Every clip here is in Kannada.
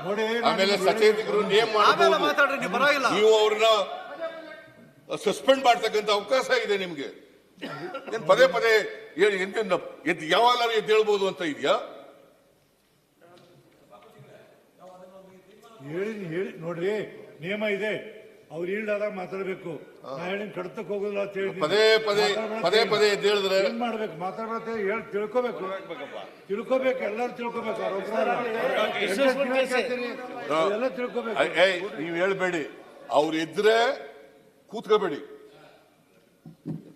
ನೋಡಿ ಆಮೇಲೆ ಸಚೇತಕರು ನೇಮ್ ಮಾತಾಡ್ರಿ, ನೀವು ಪರವಾಗಿಲ್ಲ. ನೀವು ಅವ್ರನ್ನ ಸಸ್ಪೆಂಡ್ ಮಾಡ್ತಕ್ಕಂಥ ಅವಕಾಶ ಇದೆ ನಿಮ್ಗೆ. ಏನ್ ಪದೇ ಪದೇ ಎದ್ದು ಯಾವಾಗಲಾರು ಎದ್ದು ಹೇಳ್ಬೋದು ಅಂತ ಇದೆಯಾ? ಹೇಳಿ ನೋಡ್ರಿ, ನಿಯಮ ಇದೆ. ಅವ್ರು ಈಲ್ಡಾದಾಗ ಮಾತಾಡ್ಬೇಕು. ನಾ ಹೇಳಿ ಕಡತಕ್ಕೆ ಹೋಗೋದಿಲ್ಲ ಅಂತ ಹೇಳಿ ಪದೇ ಪದೇ ಎದ್ದು ಹೇಳಿದ್ರೆ ಏನ್ ಮಾಡ್ಬೇಕು? ಮಾತಾಡೋದು ಹೇಳಿ ತಿಳ್ಕೋಬೇಕು. ಎಲ್ಲರೂ ತಿಳ್ಕೋಬೇಕು. ಎಲ್ಲ ತಿಳ್ಕೋಬೇಕು. ನೀವ್ ಹೇಳ್ಬೇಡಿ, ಅವ್ರು ಇದ್ರೆ ಕೂತ್ಕೋಬೇಡಿ.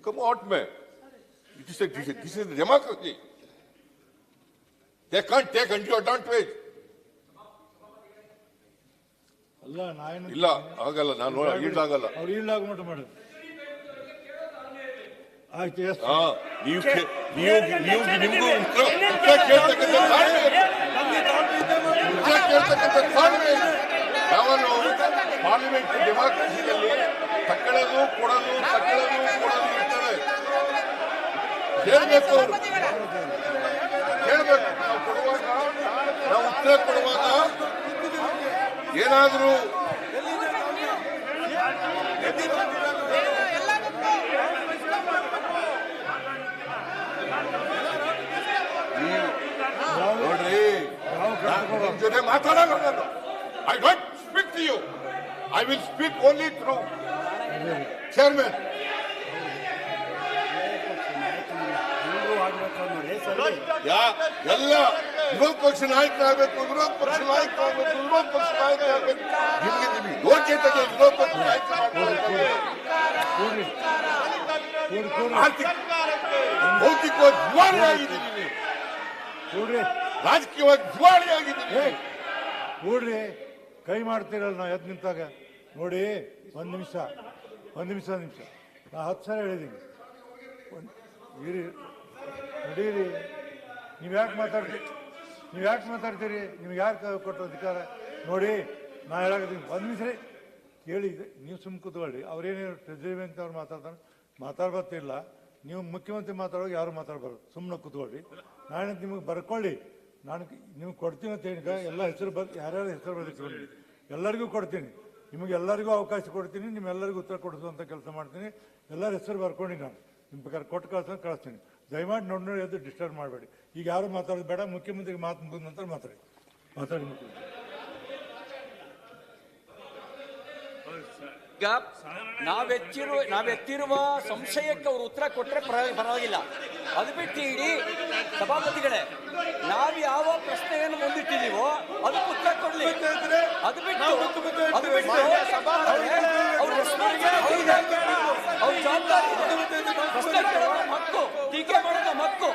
ಕಮ್ ಔಟ್ ಮೇ. This is democracy. They can't take undue advantage. ಅಲ್ಲ ನಾನು ಇಲ್ಲ ಆಗಲ್ಲ, ನಾನು ಈಲ್ಡ್ ಆಗಲ್ಲ. ಅವ್ರು ಈಲ್ಡ್ ಆಗೋ ಮಟ್ಟ ಮಾಡು. ಆಯ್ತು, ನಿಮಗೂ ಉತ್ತರ ಕೇಳ್ತಕ್ಕಂಥ ತಾಳ್ಮೆ. ಯಾವನು ಪಾರ್ಲಿಮೆಂಟ್ ಡೆಮಾಕ್ರಸಿಯಲ್ಲಿ ತಕ್ಕಳದು ಕೊಡಲು ಇರ್ತದೆ. ಹೇಳ್ಬೇಕು, ಅವರು ಹೇಳ್ಬೇಕು. ನಾವು ಉತ್ತರ ಕೊಡುವಾಗ ಏನಾದರೂ ನೋಡ್ರಿ, ನಿಮ್ ಜೊತೆ ಮಾತಾಡಲ್ಲ ನಾನು. I don't speak to you. I will speak only through chairman. ಎಲ್ಲ ವಿರೋಧ ಪಕ್ಷ ನಾಯಕರಾಗಬೇಕು, ವಿರೋಧ ಪಕ್ಷ ನಾಯಕರಾಗಬೇಕು. ನಿಮ್ಗೆ ಯೋಗ್ಯತೆಗೆ ವಿರೋಧ ಪಕ್ಷ ನಾಯಕ ಭೌತಿಕವಾಗಿ ದಿವಾಳಿಯಾಗಿದ್ದೀನಿ, ರಾಜಕೀಯವಾಗಿ ದಿವಾಳಿಯಾಗಿದ್ದೀನಿ. ನೋಡ್ರಿ, ಕೈ ಮಾಡ್ತೀರಲ್ಲ ನಾವು ಎದ್ದು ನಿಂತಾಗ. ನೋಡಿ, ಒಂದು ನಿಮಿಷ ನಾ 10 ಸಲ ಹೇಳಿದ್ದೀನಿ. ನಡೀರಿ, ನೀವು ಯಾಕೆ ಮಾತಾಡ್ತೀರಿ? ನಿಮ್ಗೆ ಯಾರು ಕೊಟ್ಟು ಅಧಿಕಾರ? ನೋಡಿ, ನಾ ಹೇಳಾಕತ್ತೀನಿ, ಒಂದು ನಿಮಿಷ ಕೇಳಿ. ನೀವು ಸುಮ್ಮ ಕೂತ್ಕೊಳ್ಳಿ. ಅವ್ರೇನು ಟ್ರೆಜರಿ ಬ್ಯಾಂಕ್ ಅವ್ರು ಮಾತಾಡ್ಬತ್ತಿಲ್ಲ. ನೀವು ಮುಖ್ಯಮಂತ್ರಿ ಮಾತಾಡುವಾಗ ಯಾರು ಮಾತಾಡ್ಬಾರ್ದು. ಸುಮ್ಮನೆ ಕೂತ್ಕೊಳ್ಳಿ. ನಾಳೆ ನಿಮಗೆ ಬರ್ಕೊಳ್ಳಿ. ನಾನು ನಿಮ್ಗೆ ಕೊಡ್ತೀನಿ ಅಂತ ಹೇಳಿ ಎಲ್ಲ ಹೆಸರು ಯಾರ್ಯಾರು ಹೆಸರು ಬರೀತೀನಿ, ಎಲ್ಲರಿಗೂ ಕೊಡ್ತೀನಿ. ನಿಮಗೆಲ್ಲರಿಗೂ ಅವಕಾಶ ಕೊಡ್ತೀನಿ. ನಿಮ್ಮೆಲ್ಲರಿಗೂ ಉತ್ತರ ಕೊಡಿಸುವಂಥ ಕೆಲಸ ಮಾಡ್ತೀನಿ. ಎಲ್ಲರ ಹೆಸರು ಬರ್ಕೊಂಡು ನಾನು ನಿಮ್ಮ ಬೇಕಾದ್ರೆ ಕೊಟ್ಟು ಕಳಿಸ್ತೀನಿ. ದಯಮಾಡಿ ನೋಡಿ ಎದ್ದು ಡಿಸ್ಟರ್ಬ್ ಮಾಡಬೇಡಿ. ಈಗ ಯಾರು ಮಾತಾಡೋದು ಬೇಡ. ಮುಖ್ಯಮಂತ್ರಿಗೆ ಮಾತು ಮುಗಿದ ನಂತರ ಮಾತಾಡಿ. ಈಗ ನಾವೆತ್ತಿರುವ ಸಂಶಯಕ್ಕೆ ಅವರು ಉತ್ತರ ಕೊಟ್ಟರೆ ಪರವಾಗಿಲ್ಲ. ಅದು ಬಿಟ್ಟು ಇಡೀ ಸಭಾಪತಿಗಳೇ, ನಾವು ಯಾವ ಪ್ರಶ್ನೆಯನ್ನು ಮುಂದಿಟ್ಟಿದ್ದೀವೋ ಅದಕ್ಕೆ ಉತ್ತರ ಕೊಡ್ಲಿ. ಅದು ಬಿಟ್ಟು ಅವ್ರ ಜವಾಬ್ದಾರಿ, ಪ್ರಶ್ನೆ ಕೇಳುವ ಹಕ್ಕು, ಟೀಕೆ ಮಾಡೋದ ಹಕ್ಕು